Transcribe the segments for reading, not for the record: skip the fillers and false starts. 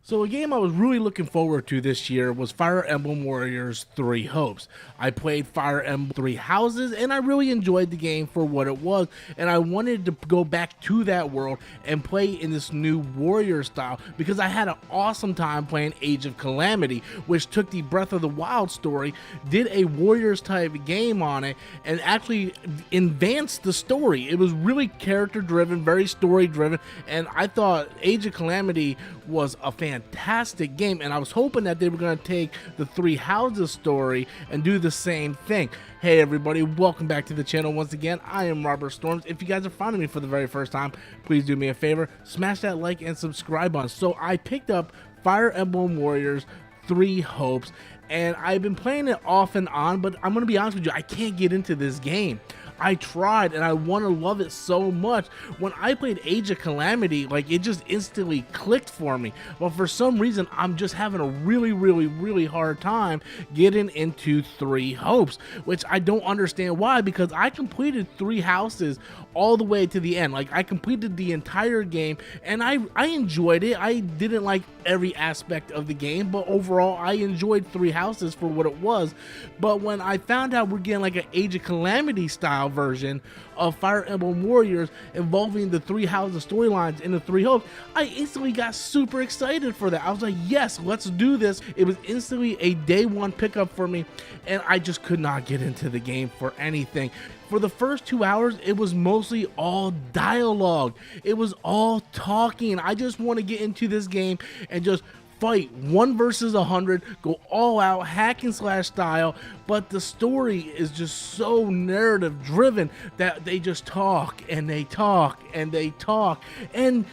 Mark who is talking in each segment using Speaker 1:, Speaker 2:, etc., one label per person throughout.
Speaker 1: So a game I was really looking forward to this year was Fire Emblem Warriors 3 Hopes. I played Fire Emblem 3 Houses and I really enjoyed the game for what it was, and I wanted to go back to that world and play in this new warrior style because I had an awesome time playing Age of Calamity, which took the Breath of the Wild story, did a warriors type game on it, and actually advanced the story. It was really character driven, very story driven, and I thought Age of Calamity was a fantastic game, and I was hoping that they were going to take the Three Houses story and do the same thing. Hey everybody, welcome back to the channel once again. I am Robert Storms. If you guys are finding me for the very first time, please do me a favor, smash that like and subscribe button. So I picked up Fire Emblem Warriors 3 Hopes, and I've been playing it off and on, but I'm going to be honest with you, I can't get into this game. I tried and I want to love it so much. When I played Age of Calamity, like, it just instantly clicked for me. But for some reason, I'm just having a really hard time getting into Three Hopes, which I don't understand why, because I completed Three Houses all the way to the end. Like, I completed the entire game and I enjoyed it. I didn't like every aspect of the game, but overall I enjoyed Three Houses for what it was. But when I found out we're getting like an Age of Calamity style version of Fire Emblem Warriors involving the Three Houses storylines in the Three Hopes, I instantly got super excited for that. I was like, yes, let's do this. It was instantly a day one pickup for me, and I just could not get into the game for anything. For the first 2 hours, it was mostly all dialogue. It was all talking. I just want to get into this game and just fight 1 versus 100, go all out, hack and slash style, but the story is just so narrative driven that they just talk and they talk and they talk. And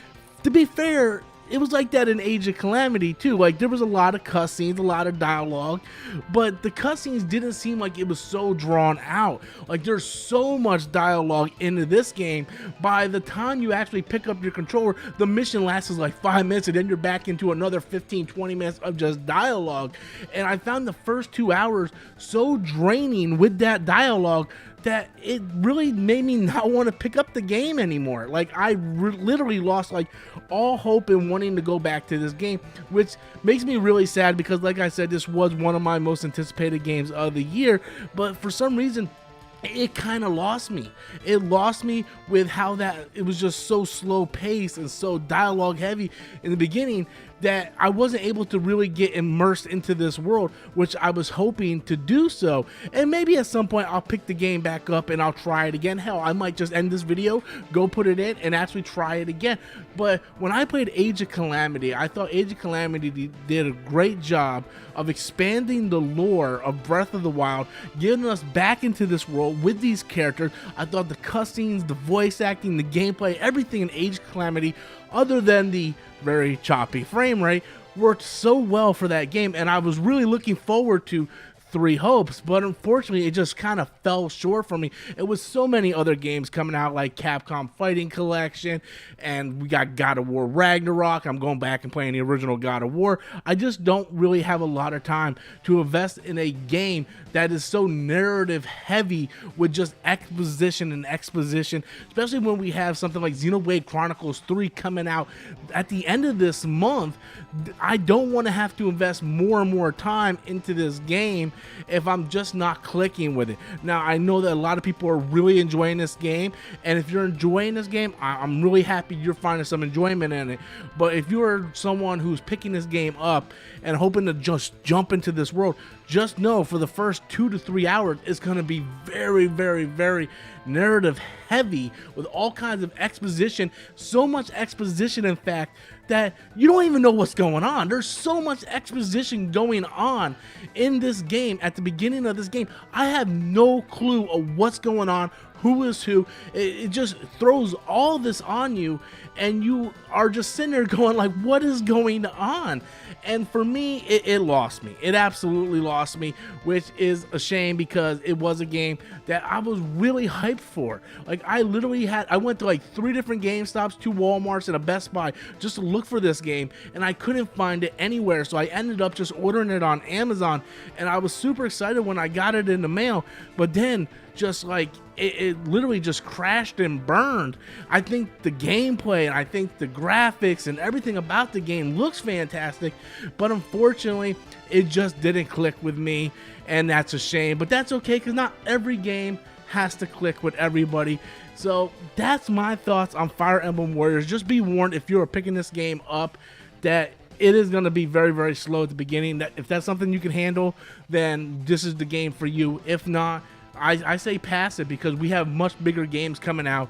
Speaker 1: to be fair, it was like that in Age of Calamity too. Like, there was a lot of cutscenes, a lot of dialogue, but the cutscenes didn't seem like it was so drawn out. Like, there's so much dialogue into this game. By the time you actually pick up your controller, the mission lasts like 5 minutes, and then you're back into another 15-20 minutes of just dialogue. And I found the first 2 hours so draining with that dialogue that it really made me not want to pick up the game anymore. Like, I literally lost like all hope in wanting to go back to this game, which makes me really sad because, like I said, this was one of my most anticipated games of the year, but for some reason it kind of lost me. It lost me with how that it was just so slow paced and so dialogue heavy in the beginning that I wasn't able to really get immersed into this world, which I was hoping to do so. And maybe at some point I'll pick the game back up and I'll try it again. Hell, I might just end this video, go put it in, and actually try it again. But when I played Age of Calamity, I thought Age of Calamity did a great job of expanding the lore of Breath of the Wild, getting us back into this world with these characters. I thought the cutscenes, the voice acting, the gameplay, everything in Age of Calamity, other than the very choppy frame rate, worked so well for that game, and I was really looking forward to Three Hopes, but unfortunately it just kind of fell short for me. It was so many other games coming out, like Capcom Fighting Collection, and we got God of War Ragnarok. I'm going back and playing the original God of War. I just don't really have a lot of time to invest in a game that is so narrative heavy with just exposition and exposition, especially when we have something like Xenoblade Chronicles 3 coming out at the end of this month. I don't want to have to invest more and more time into this game if I'm just not clicking with it. Now, I know that a lot of people are really enjoying this game, and if you're enjoying this game, I'm really happy you're finding some enjoyment in it. But if you're someone who's picking this game up and hoping to just jump into this world, just know for the first 2 to 3 hours it's going to be very narrative heavy with all kinds of exposition. So much exposition, in fact, that you don't even know what's going on. There's so much exposition going on in this game. At the beginning of this game, I have no clue of what's going on, who is who. It just throws all this on you, and you are just sitting there going like, what is going on? And for me, it lost me. It absolutely lost me, which is a shame because it was a game that I was really hyped for. Like, I went to like 3 different GameStops, 2 Walmarts, and a Best Buy just to look for this game, and I couldn't find it anywhere. So I ended up just ordering it on Amazon, and I was super excited when I got it in the mail. But then just like it literally just crashed and burned. I think the gameplay and I think the graphics and everything about the game looks fantastic, but unfortunately it just didn't click with me, and that's a shame. But that's okay, because not every game has to click with everybody. So that's my thoughts on Fire Emblem Warriors. Just be warned, if you're picking this game up, that it is going to be very, very slow at the beginning. That if that's something you can handle, then this is the game for you. If not, I say pass it, because we have much bigger games coming out.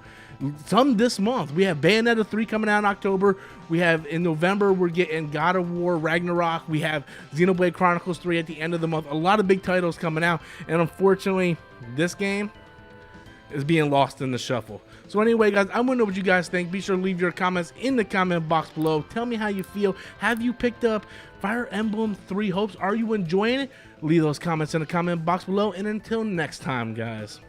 Speaker 1: Some this month. We have Bayonetta 3 coming out in October. We have in November, we're getting God of War Ragnarok. We have Xenoblade Chronicles 3 at the end of the month. A lot of big titles coming out, and unfortunately, this game is being lost in the shuffle. So anyway, guys, I want to know what you guys think. Be sure to leave your comments in the comment box below. Tell me how you feel. Have you picked up Fire Emblem 3 Hopes? Are you enjoying it? Leave those comments in the comment box below. And until next time, guys.